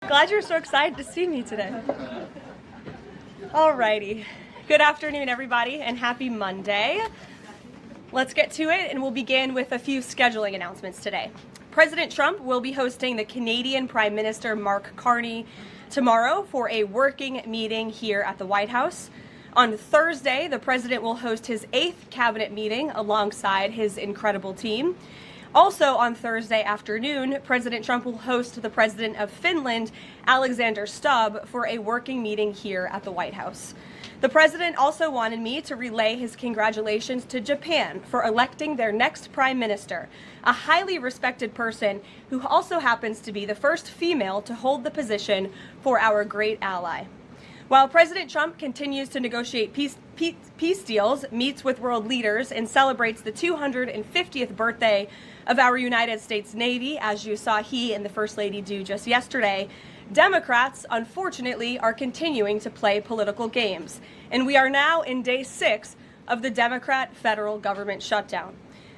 Glad you're so excited to see me today. Alrighty. Good afternoon, everybody, and happy Monday. Let's get to it, and we'll begin with a few scheduling announcements today. President Trump will be hosting the Canadian Prime Minister Mark Carney tomorrow for a working meeting here at the White House. On Thursday, the president will host his 8th cabinet meeting alongside his incredible team. Also on Thursday afternoon, President Trump will host the president of Finland, Alexander Stubb, for a working meeting here at the White House. The president also wanted me to relay his congratulations to Japan for electing their next prime minister, a highly respected person who also happens to be the first female to hold the position for our great ally. While President Trump continues to negotiate peace deals, meets with world leaders, and celebrates the 250th birthday of our United States Navy, as you saw he and the First Lady do just yesterday, Democrats, unfortunately, are continuing to play political games. And we are now in day 6 of the Democrat federal government shutdown.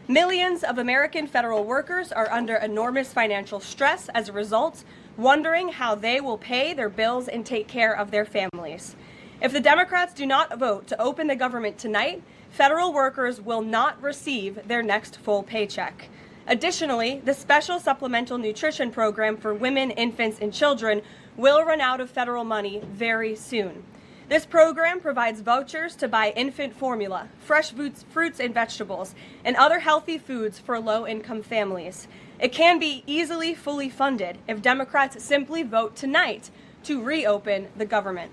Millions of American federal workers are under enormous financial stress as a result, wondering how they will pay their bills and take care of their families. If the Democrats do not vote to open the government tonight, federal workers will not receive their next full paycheck. Additionally, the special supplemental nutrition program for women, infants, and children will run out of federal money very soon. This program provides vouchers to buy infant formula, fresh fruits and vegetables, and other healthy foods for low-income families. It can be easily fully funded if Democrats simply vote tonight to reopen the government.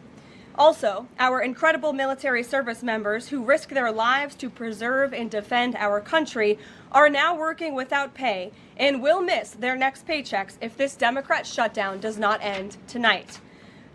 Also, our incredible military service members who risk their lives to preserve and defend our country are now working without pay and will miss their next paychecks if this Democrat shutdown does not end tonight.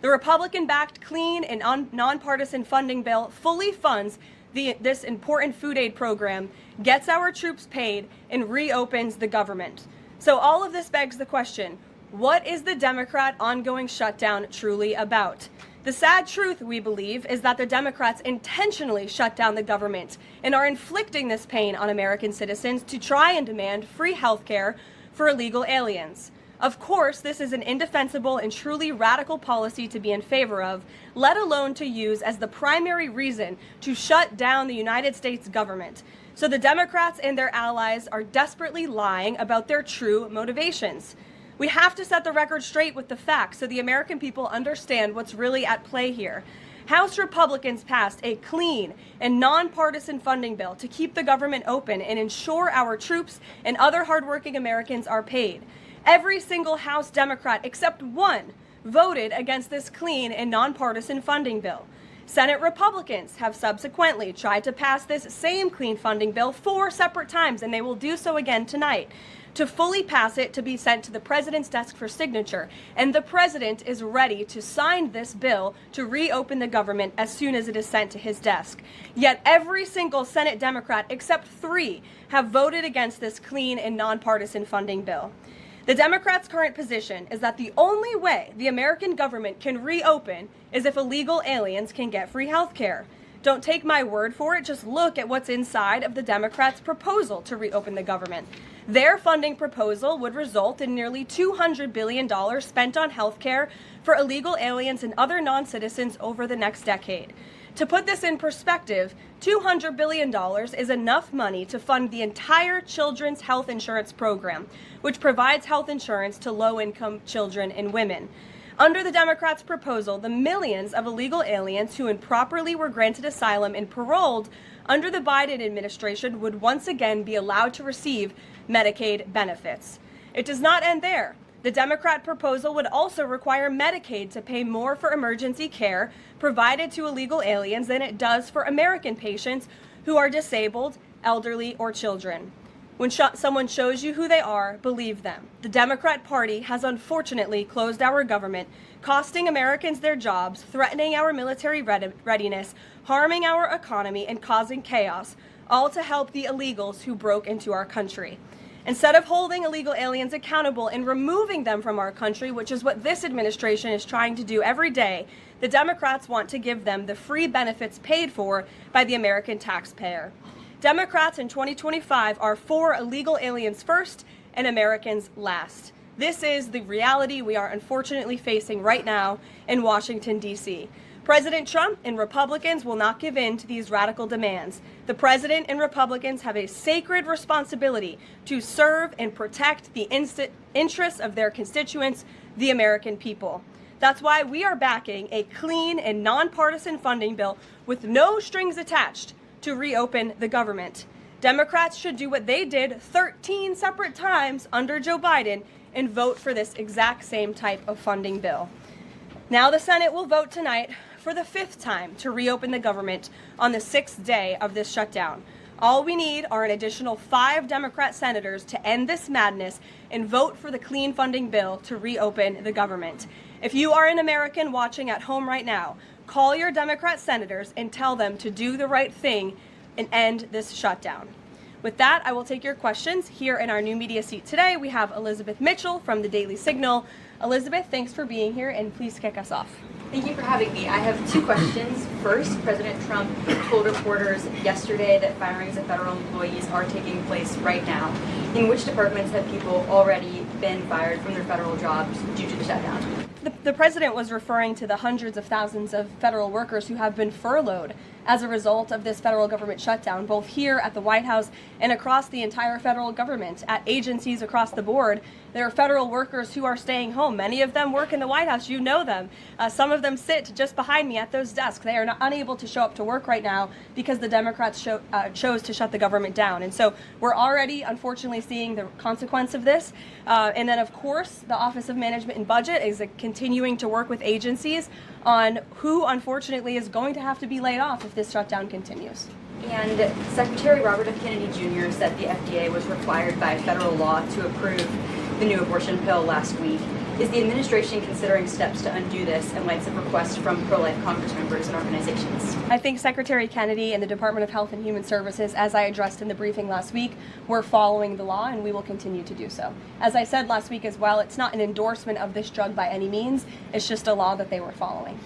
The Republican-backed clean and nonpartisan funding bill fully funds this important food aid program, gets our troops paid, and reopens the government. So all of this begs the question, what is the Democrat ongoing shutdown truly about? The sad truth, we believe, is that the Democrats intentionally shut down the government and are inflicting this pain on American citizens to try and demand free health care for illegal aliens. Of course, this is an indefensible and truly radical policy to be in favor of, let alone to use as the primary reason to shut down the United States government. So the Democrats and their allies are desperately lying about their true motivations. We have to set the record straight with the facts so the American people understand what's really at play here. House Republicans passed a clean and nonpartisan funding bill to keep the government open and ensure our troops and other hardworking Americans are paid. Every single House Democrat except one voted against this clean and nonpartisan funding bill. Senate Republicans have subsequently tried to pass this same clean funding bill 4 separate times, and they will do so again tonight, to fully pass it to be sent to the president's desk for signature. And the president is ready to sign this bill to reopen the government as soon as it is sent to his desk. Yet every single Senate Democrat except 3 have voted against this clean and nonpartisan funding bill. The Democrats' current position is that the only way the American government can reopen is if illegal aliens can get free health care. Don't take my word for it, just look at what's inside of the Democrats' proposal to reopen the government. Their funding proposal would result in nearly $200 billion spent on health care for illegal aliens and other non-citizens over the next decade. To put this in perspective, $200 billion is enough money to fund the entire children's health insurance program, which provides health insurance to low-income children and women. Under the Democrats' proposal, the millions of illegal aliens who improperly were granted asylum and paroled under the Biden administration would once again be allowed to receive Medicaid benefits. It does not end there. The Democrat proposal would also require Medicaid to pay more for emergency care provided to illegal aliens than it does for American patients who are disabled, elderly, or children. When someone shows you who they are, believe them. The Democrat Party has unfortunately closed our government, costing Americans their jobs, threatening our military readiness, harming our economy, and causing chaos, all to help the illegals who broke into our country. Instead of holding illegal aliens accountable and removing them from our country, which is what this administration is trying to do every day, the Democrats want to give them the free benefits paid for by the American taxpayer. Democrats in 2025 are for illegal aliens first and Americans last. This is the reality we are unfortunately facing right now in Washington, D.C. President Trump and Republicans will not give in to these radical demands. The president and Republicans have a sacred responsibility to serve and protect the interests of their constituents, the American people. That's why we are backing a clean and nonpartisan funding bill with no strings attached to reopen the government. Democrats should do what they did 13 separate times under Joe Biden and vote for this exact same type of funding bill. Now the Senate will vote tonight for the 5th time to reopen the government on the 6th day of this shutdown. All we need are an additional 5 Democrat senators to end this madness and vote for the clean funding bill to reopen the government. If you are an American watching at home right now, call your Democrat senators and tell them to do the right thing and end this shutdown. With that, I will take your questions. Here in our new media seat today, we have Elizabeth Mitchell from the Daily Signal. Elizabeth, thanks for being here, and please kick us off. Thank you for having me. I have 2 questions. First, President Trump told reporters yesterday that firings of federal employees are taking place right now. In which departments have people already been fired from their federal jobs due to the shutdown? The president was referring to the hundreds of thousands of federal workers who have been furloughed as a result of this federal government shutdown, both here at the White House and across the entire federal government, at agencies across the board. There are federal workers who are staying home. Many of them work in the White House. You know them. Some of them sit just behind me at those desks. They are unable to show up to work right now because the Democrats chose to shut the government down. And so we're already, unfortunately, seeing the consequence of this. And then, of course, the Office of Management and Budget is continuing to work with agencies on who, unfortunately, is going to have to be laid off if this shutdown continues. And Secretary Robert F. Kennedy Jr. said the FDA was required by federal law to approve the new abortion pill last week. Is the administration considering steps to undo this in light of requests from pro-life Congress members and organizations? I think Secretary Kennedy and the Department of Health and Human Services, as I addressed in the briefing last week, were following the law, and we will continue to do so. As I said last week as well, it's not an endorsement of this drug by any means. It's just a law that they were following.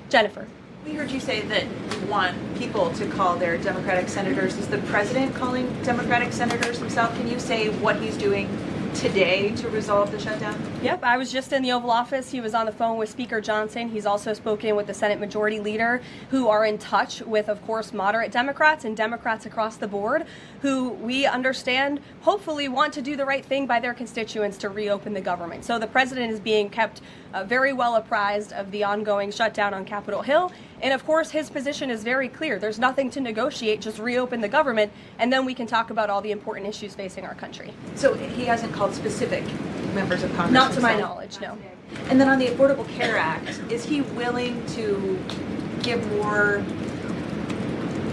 Jennifer. We heard you say that you want people to call their Democratic senators. Is the president calling Democratic senators himself? Can you say what he's doing today to resolve the shutdown? Yep, I was just in the Oval Office. He was on the phone with Speaker Johnson. He's also spoken with the Senate Majority Leader, who are in touch with, of course, moderate Democrats and Democrats across the board, who we understand hopefully want to do the right thing by their constituents to reopen the government. So the president is being kept very well apprised of the ongoing shutdown on Capitol Hill. And of course, his position is very clear. There's nothing to negotiate, just reopen the government, and then we can talk about all the important issues facing our country. So he hasn't called specific members of Congress? Not to my knowledge, no. And then on the Affordable Care Act, is he willing to give more,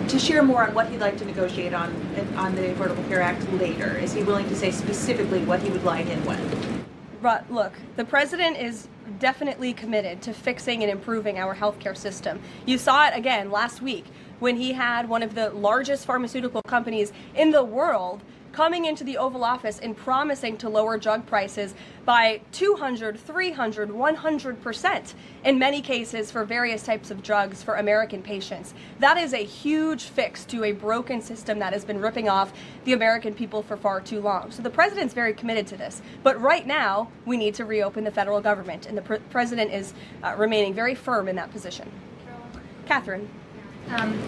to share more on what he'd like to negotiate on the Affordable Care Act later? Is he willing to say specifically what he would like and when? But look, the president is definitely committed to fixing and improving our healthcare system. You saw it again last week when he had one of the largest pharmaceutical companies in the world coming into the Oval Office and promising to lower drug prices by 200, 300, 100% in many cases for various types of drugs for American patients. That is a huge fix to a broken system that has been ripping off the American people for far too long. So the president's very committed to this. But right now, we need to reopen the federal government, and the president is remaining very firm in that position. Catherine.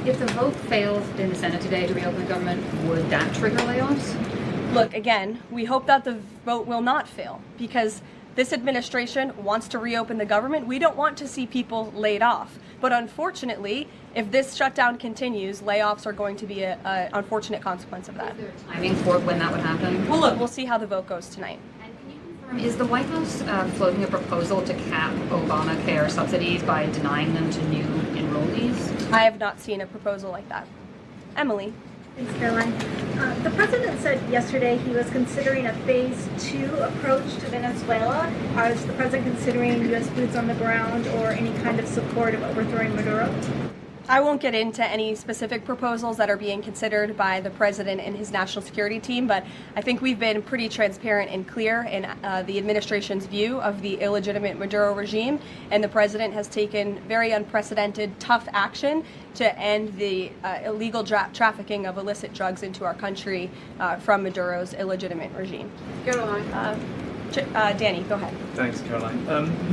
If the vote fails in the Senate today to reopen the government, would that trigger layoffs? Look, again, we hope that the vote will not fail because this administration wants to reopen the government. We don't want to see people laid off. But unfortunately, if this shutdown continues, layoffs are going to be an unfortunate consequence of that. Is there a timing for when that would happen? Well, look, we'll see how the vote goes tonight. And can you confirm, is the White House floating a proposal to cap Obamacare subsidies by denying them to new enrollees? I have not seen a proposal like that. Emily. Thanks, Caroline. The president said yesterday he was considering a phase 2 approach to Venezuela. Is the president considering U.S. boots on the ground or any kind of support of overthrowing Maduro? I won't get into any specific proposals that are being considered by the president and his national security team, but I think we've been pretty transparent and clear in the administration's view of the illegitimate Maduro regime, and the president has taken very unprecedented, tough action to end the illegal trafficking of illicit drugs into our country from Maduro's illegitimate regime. Karoline. Danny, go ahead. Thanks, Caroline.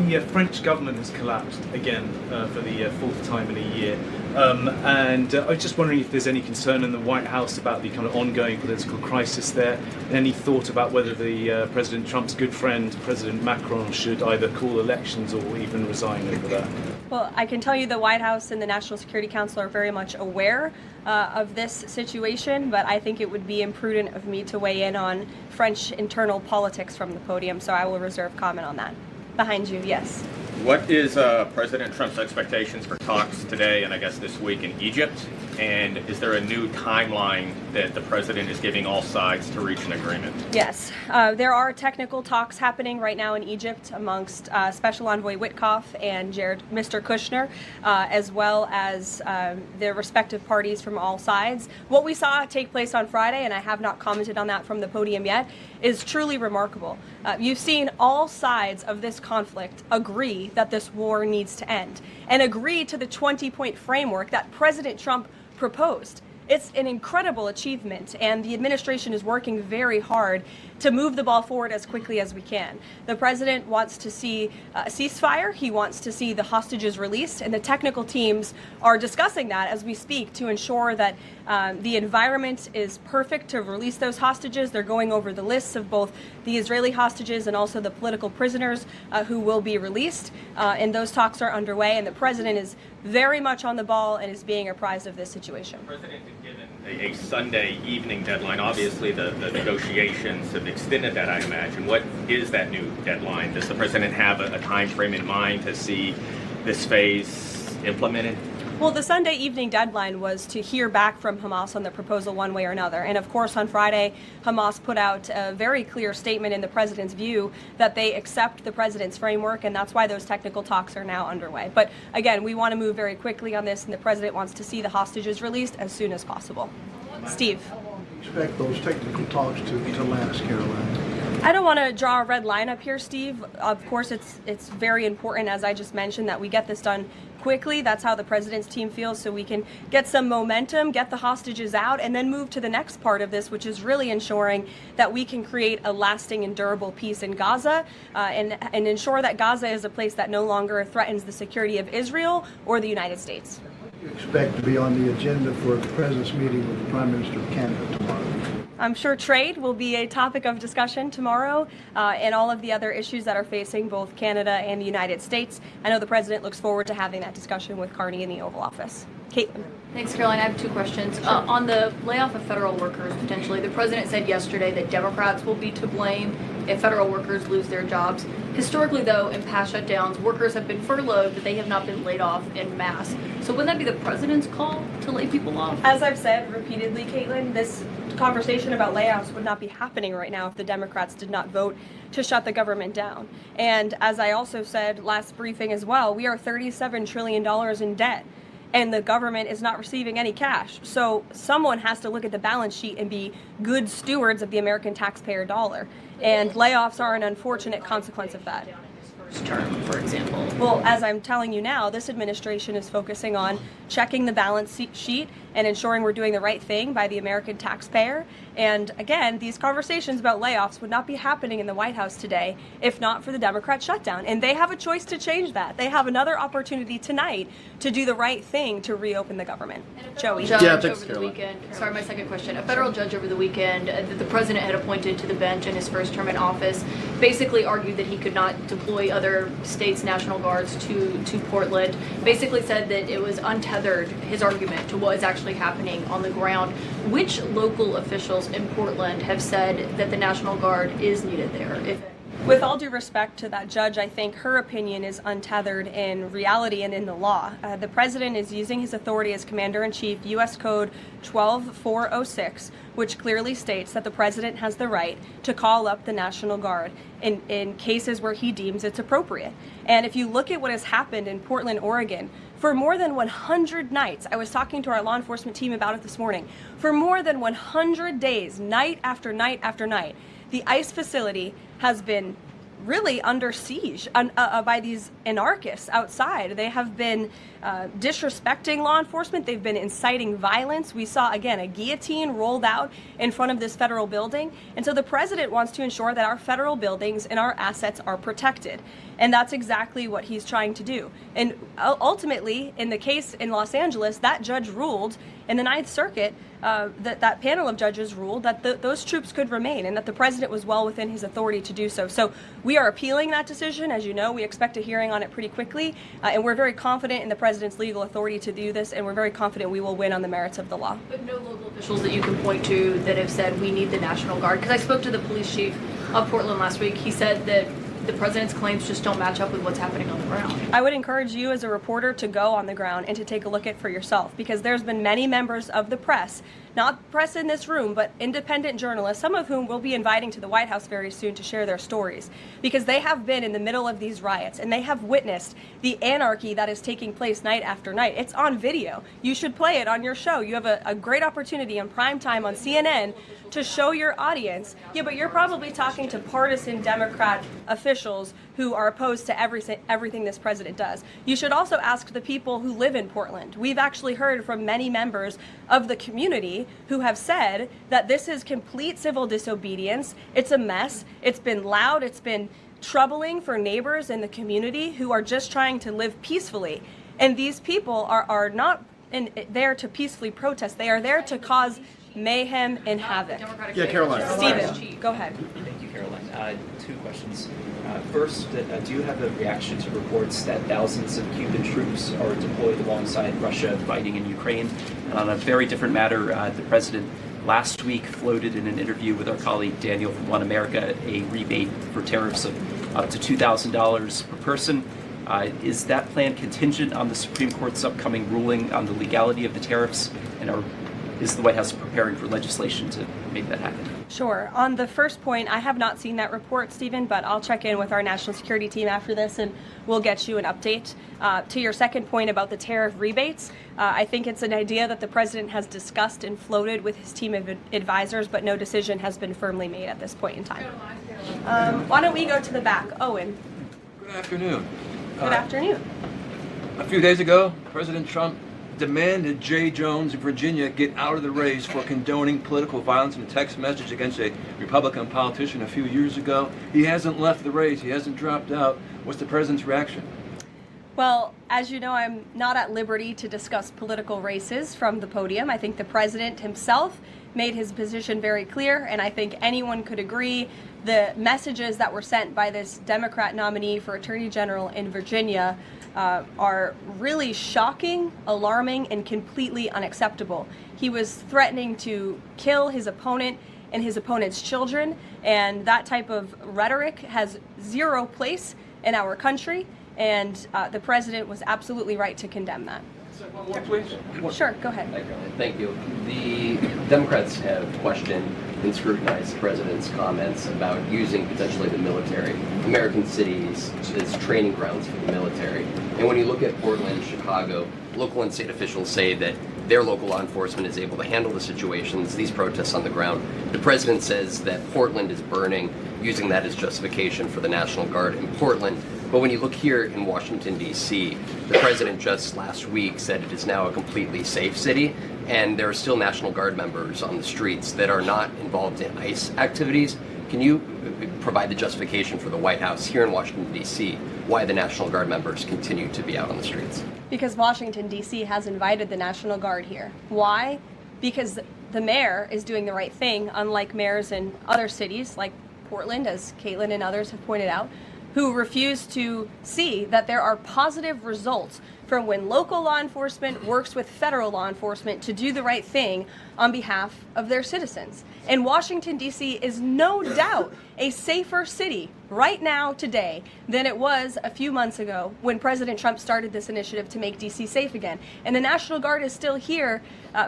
The French government has collapsed again for the fourth time in a year. And I was just wondering if there's any concern in the White House about the kind of ongoing political crisis there. Any thought about whether the President Trump's good friend, President Macron, should either call elections or even resign over that? Well, I can tell you the White House and the National Security Council are very much aware of this situation, but I think it would be imprudent of me to weigh in on French internal politics from the podium, so I will reserve comment on that. Behind you, yes. What is President Trump's expectations for talks today and I guess this week in Egypt? And is there a new timeline that the president is giving all sides to reach an agreement? Yes, there are technical talks happening right now in Egypt amongst Special Envoy Witkoff and Mr. Kushner, as well as the respective parties from all sides. What we saw take place on Friday, and I have not commented on that from the podium yet, is truly remarkable. You've seen all sides of this conflict agree that this war needs to end and agree to the 20-point framework that President Trump proposed. It's an incredible achievement, and the administration is working very hard to move the ball forward as quickly as we can. The president wants to see a ceasefire. He wants to see the hostages released, and the technical teams are discussing that as we speak to ensure that the environment is perfect to release those hostages. They're going over the lists of both the Israeli hostages and also the political prisoners who will be released, and those talks are underway, and the president is very much on the ball and is being apprised of this situation. The president had given a Sunday evening deadline. Obviously, the negotiations have extended that, I imagine. What is that new deadline? Does the president have a time frame in mind to see this phase implemented? Well, the Sunday evening deadline was to hear back from Hamas on the proposal one way or another. And of course, on Friday, Hamas put out a very clear statement in the president's view that they accept the president's framework, and that's why those technical talks are now underway. But again, we want to move very quickly on this, and the president wants to see the hostages released as soon as possible. Steve. How long do you expect those technical talks to last, Caroline? I don't want to draw a red line up here, Steve. Of course, it's very important, as I just mentioned, that we get this done quickly. That's how the president's team feels, so we can get some momentum, get the hostages out, and then move to the next part of this, which is really ensuring that we can create a lasting and durable peace in Gaza and ensure that Gaza is a place that no longer threatens the security of Israel or the United States. What do you expect to be on the agenda for the president's meeting with the Prime Minister of Canada tomorrow? I'm sure trade will be a topic of discussion tomorrow and all of the other issues that are facing both Canada and the United States. I know the president looks forward to having that discussion with Carney in the Oval Office. Caitlin. Thanks, Caroline. I have two questions. On the layoff of federal workers, potentially, the president said yesterday that Democrats will be to blame if federal workers lose their jobs. Historically, though, in past shutdowns, workers have been furloughed, but they have not been laid off en masse. So wouldn't that be the president's call to lay people off? As I've said repeatedly, Caitlin, this conversation about layoffs would not be happening right now if the Democrats did not vote to shut the government down. And as I also said last briefing as well, we are $37 trillion in debt, and the government is not receiving any cash. So someone has to look at the balance sheet and be good stewards of the American taxpayer dollar. And layoffs are an unfortunate consequence of that. Term, for example. Well, as I'm telling you now, this administration is focusing on checking the balance sheet and ensuring we're doing the right thing by the American taxpayer. And again, these conversations about layoffs would not be happening in the White House today if not for the Democrat shutdown. And they have a choice to change that. They have another opportunity tonight to do the right thing to reopen the government. Joey. Judge over the weekend. Sorry, my second question. A federal judge over the weekend that the president had appointed to the bench in his first term in office basically argued that he could not deploy other states' National Guards to Portland. Basically said that it was untethered, his argument, to what is actually happening on the ground. Which local officials in Portland have said that the National Guard is needed there? With all due respect to that judge, I think her opinion is untethered in reality and in the law. The president is using his authority as Commander-in-Chief, U.S. Code 12406, which clearly states that the president has the right to call up the National Guard in cases where he deems it's appropriate. And if you look at what has happened in Portland, Oregon, for more than 100 nights, I was talking to our law enforcement team about it this morning, for more than 100 days, night after night after night, the ICE facility has been really under siege by these anarchists outside. They have been disrespecting law enforcement. They've been inciting violence. We saw, again, a guillotine rolled out in front of this federal building. And so the president wants to ensure that our federal buildings and our assets are protected. And that's exactly what he's trying to do. And ultimately, in the case in Los Angeles, that judge ruled in the Ninth Circuit, that panel of judges ruled that those troops could remain and that the president was well within his authority to do so. So we are appealing that decision. As you know, we expect a hearing on it pretty quickly, and we're very confident in the president's legal authority to do this, and we're very confident we will win on the merits of the law. But no local officials that you can point to that have said we need the National Guard? Because I spoke to the police chief of Portland last week. He said that the president's claims just don't match up with what's happening on the ground. I would encourage you as a reporter to go on the ground and to take a look at it for yourself, because there's been many members of the press, not press in this room, but independent journalists, some of whom we'll be inviting to the White House very soon to share their stories, because they have been in the middle of these riots and they have witnessed the anarchy that is taking place night after night. It's on video. You should play it on your show. You have a great opportunity in prime time on CNN to show your audience. Yeah, but you're probably talking to partisan Democrat officials who are opposed to everything this president does. You should also ask the people who live in Portland. We've actually heard from many members of the community who have said that this is complete civil disobedience. It's a mess. It's been loud. It's been troubling for neighbors in the community who are just trying to live peacefully. And these people are not there to peacefully protest. They are there to cause mayhem and havoc. Yeah, Karoline. Stephen, go ahead. Thank you, Karoline. Two questions. First, do you have a reaction to reports that thousands of Cuban troops are deployed alongside Russia fighting in Ukraine? And on a very different matter, the president last week floated in an interview with our colleague Daniel from One America a rebate for tariffs of up to $2,000 per person. Is that plan contingent on the Supreme Court's upcoming ruling on the legality of the tariffs? And is the White House preparing for legislation to make that happen? Sure. On the first point, I have not seen that report, Stephen, but I'll check in with our national security team after this and we'll get you an update. To your second point about the tariff rebates, I think it's an idea that the president has discussed and floated with his team of advisors, but no decision has been firmly made at this point in time. Why don't we go to the back? Owen. Good afternoon. Good afternoon. A few days ago, President Trump demanded Jay Jones of Virginia get out of the race for condoning political violence in a text message against a Republican politician a few years ago. He hasn't left the race. He hasn't dropped out. What's the president's reaction? Well, as you know, I'm not at liberty to discuss political races from the podium. I think the president himself made his position very clear, and I think anyone could agree the messages that were sent by this Democrat nominee for Attorney General in Virginia are really shocking, alarming, and completely unacceptable. He was threatening to kill his opponent and his opponent's children, and that type of rhetoric has zero place in our country, and the president was absolutely right to condemn that. One more, please. Sure, go ahead. Thank you. The Democrats have questioned and scrutinized the president's comments about using potentially the military, American cities, as training grounds for the military. And when you look at Portland, Chicago, local and state officials say that their local law enforcement is able to handle the situations, these protests on the ground. The president says that Portland is burning, using that as justification for the National Guard in Portland. But when you look here in Washington, D.C., the president just last week said it is now a completely safe city, and there are still National Guard members on the streets that are not involved in ICE activities. Can you provide the justification for the White House here in Washington, D.C., why the National Guard members continue to be out on the streets? Because Washington, D.C. has invited the National Guard here. Why? Because the mayor is doing the right thing, unlike mayors in other cities like Portland, as Caitlin and others have pointed out, who refuse to see that there are positive results from when local law enforcement works with federal law enforcement to do the right thing on behalf of their citizens. And Washington, D.C. is no doubt a safer city right now today than it was a few months ago when President Trump started this initiative to make D.C. safe again. And the National Guard is still here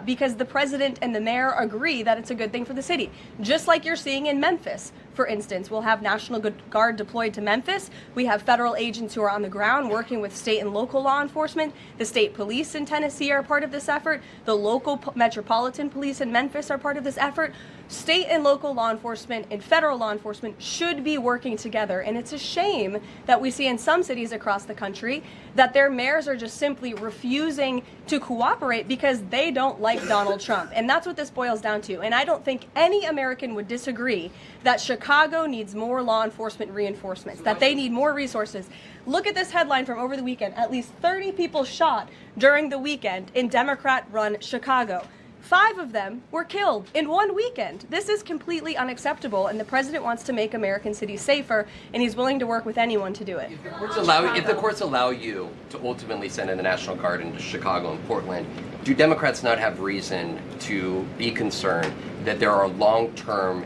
because the president and the mayor agree that it's a good thing for the city. Just like you're seeing in Memphis, for instance. We'll have National Guard deployed to Memphis. We have federal agents who are on the ground working with state and local law enforcement. The state police in Tennessee are part of this effort. The local metropolitan police in Memphis are part of this effort. State and local law enforcement and federal law enforcement should be working together. And it's a shame that we see in some cities across the country that their mayors are just simply refusing to cooperate because they don't like Donald Trump. And that's what this boils down to. And I don't think any American would disagree that Chicago needs more law enforcement reinforcements, that they need more resources. Look at this headline from over the weekend. At least 30 people shot during the weekend in Democrat-run Chicago. 5 of them were killed in one weekend. This is completely unacceptable, and the president wants to make American cities safer, and he's willing to work with anyone to do it. If the courts allow you to ultimately send in the National Guard into Chicago and Portland, do Democrats not have reason to be concerned that there are long-term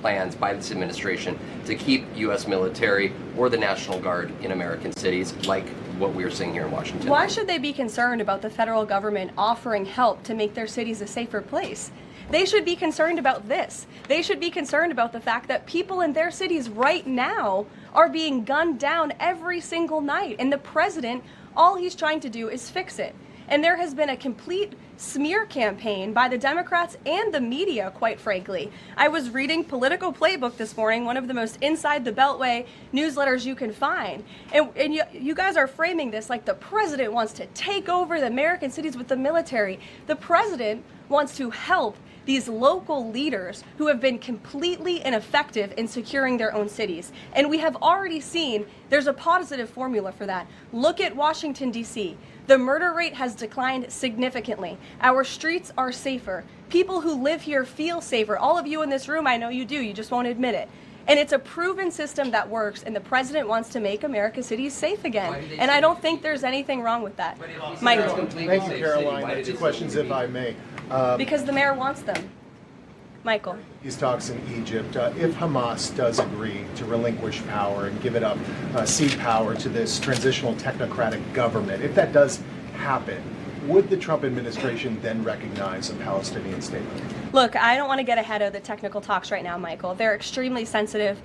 plans by this administration to keep U.S. military or the National Guard in American cities, like what we're seeing here in Washington? Why should they be concerned about the federal government offering help to make their cities a safer place? They should be concerned about this. They should be concerned about the fact that people in their cities right now are being gunned down every single night. And the president, all he's trying to do is fix it. And there has been a complete smear campaign by the Democrats and the media, quite frankly. I was reading Political Playbook this morning, one of the most inside the Beltway newsletters you can find. And you guys are framing this like the president wants to take over the American cities with the military. The president wants to help these local leaders who have been completely ineffective in securing their own cities. And we have already seen there's a positive formula for that. Look at Washington, D.C. The murder rate has declined significantly. Our streets are safer. People who live here feel safer. All of you in this room, I know you do, you just won't admit it. And it's a proven system that works, and the president wants to make America's cities safe again. And I don't think there's anything wrong with that. Michael. Thank you, Karoline. 2 questions, if I may. Because the mayor wants them. Michael. These talks in Egypt, if Hamas does agree to relinquish power and give it up, cede power to this transitional technocratic government, if that does happen, would the Trump administration then recognize a Palestinian state? Look, I don't want to get ahead of the technical talks right now, Michael. They're extremely sensitive.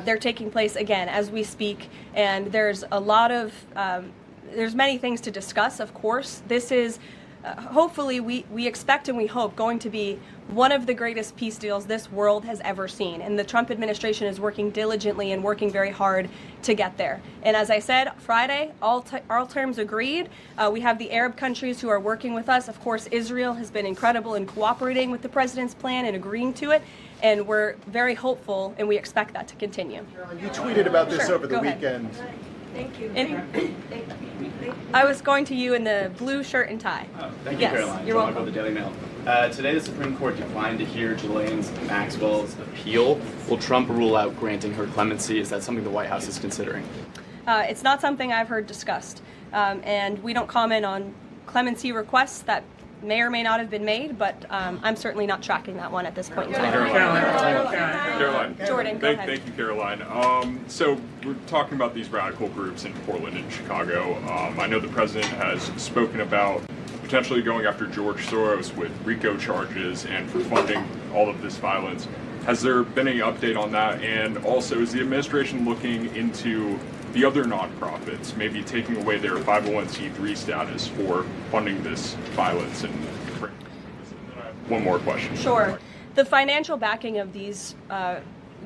They're taking place, again, as we speak, and there's a lot of, there's many things to discuss, of course. This is hopefully we expect and we hope going to be one of the greatest peace deals this world has ever seen. And the Trump administration is working diligently and working very hard to get there. And as I said, Friday, all terms agreed. We have the Arab countries who are working with us. Of course, Israel has been incredible in cooperating with the president's plan and agreeing to it. And we're very hopeful, and we expect that to continue. You tweeted about this over the Go ahead. weekend. Thank you. I was going to you in the blue shirt and tie. Oh, thank you, yes, Karoline. you're welcome. The Daily Mail. Today, the Supreme Court declined to hear Ghislaine Maxwell's appeal. Will Trump rule out granting her clemency? Is that something the White House is considering? It's not something I've heard discussed, and we don't comment on clemency requests that may or may not have been made, but I'm certainly not tracking that one at this point in time. Karoline. Jordan, go ahead. Thank you, Karoline. So we're talking about these radical groups in Portland and Chicago. I know the president has spoken about potentially going after George Soros with RICO charges and for funding all of this violence. Has there been any update on that? And also, is the administration looking into the other nonprofits, maybe taking away their 501c3 status for funding this violence? And one more question. Sure. The financial backing of these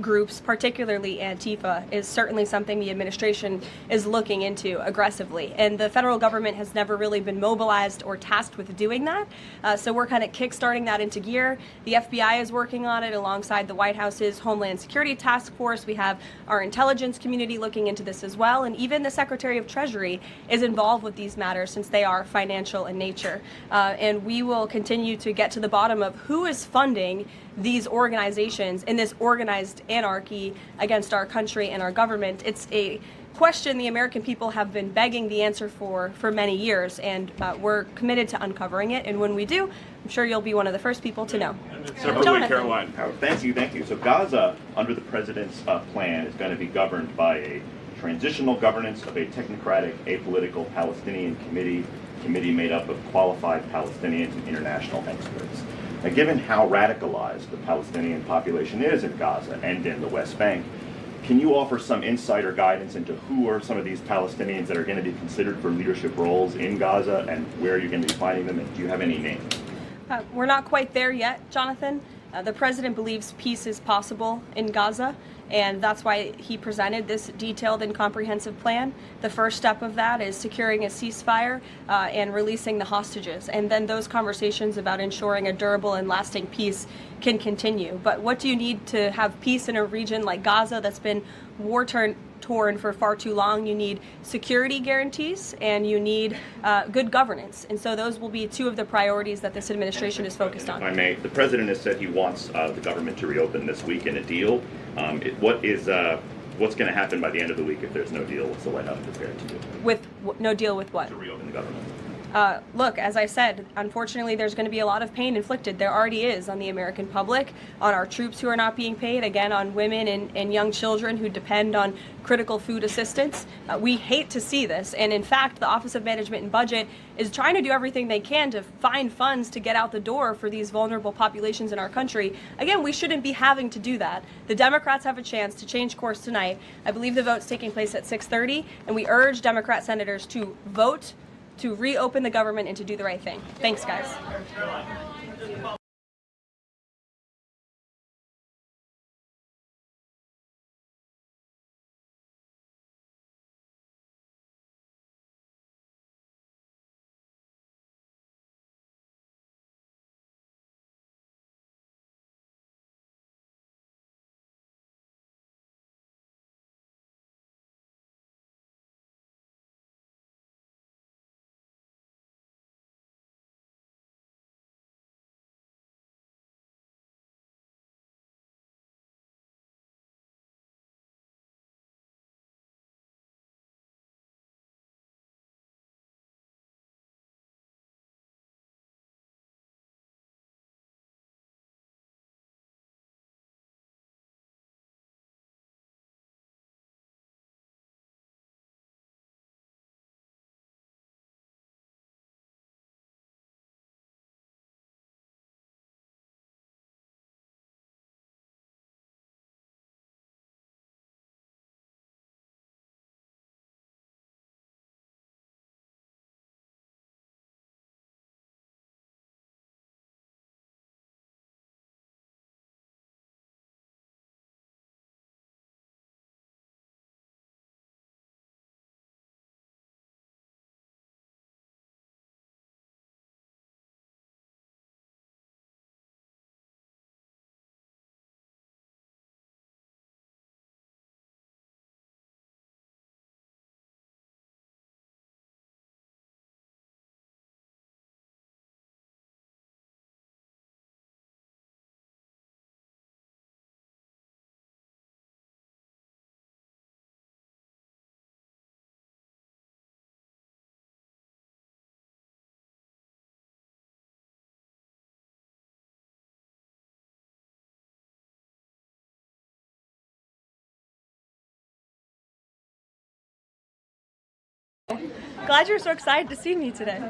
groups, particularly Antifa, is certainly something the administration is looking into aggressively. And the federal government has never really been mobilized or tasked with doing that. So we're kind of kickstarting that into gear. The FBI is working on it alongside the White House's Homeland Security Task Force. We have our intelligence community looking into this as well. And even the Secretary of Treasury is involved with these matters since they are financial in nature. And we will continue to get to the bottom of who is funding these organizations in this organized anarchy against our country and our government. It's a question the American people have been begging the answer for many years, and we're committed to uncovering it. And when we do, I'm sure you'll be one of the first people to know. Separately, Caroline. Thank you. So Gaza, under the president's plan, is going to be governed by a transitional governance of a technocratic, apolitical Palestinian committee made up of qualified Palestinians and international experts. Now, given how radicalized the Palestinian population is in Gaza and in the West Bank, can you offer some insight or guidance into who are some of these Palestinians that are going to be considered for leadership roles in Gaza, and where you're going to be finding them, and do you have any names? We're not quite there yet, Jonathan. The president believes peace is possible in Gaza, and that's why he presented this detailed and comprehensive plan. The first step of that is securing a ceasefire and releasing the hostages, and then those conversations about ensuring a durable and lasting peace can continue. But what do you need to have peace in a region like Gaza that's been war-torn for far too long? You need security guarantees and you need good governance. And so those will be two of the priorities that this administration is focused on. If I may, the president has said he wants the government to reopen this week in a deal. What's going to happen by the end of the week if there's no deal? What's the White House prepared to do? With no deal with what? To reopen the government. Look, as I said, unfortunately, there's going to be a lot of pain inflicted. There already is on the American public, on our troops who are not being paid, again, on women and young children who depend on critical food assistance. We hate to see this. And in fact, the Office of Management and Budget is trying to do everything they can to find funds to get out the door for these vulnerable populations in our country. Again, we shouldn't be having to do that. The Democrats have a chance to change course tonight. I believe the vote's taking place at 6:30, and we urge Democrat senators to vote to reopen the government and to do the right thing. Thanks, guys. Glad you're so excited to see me today.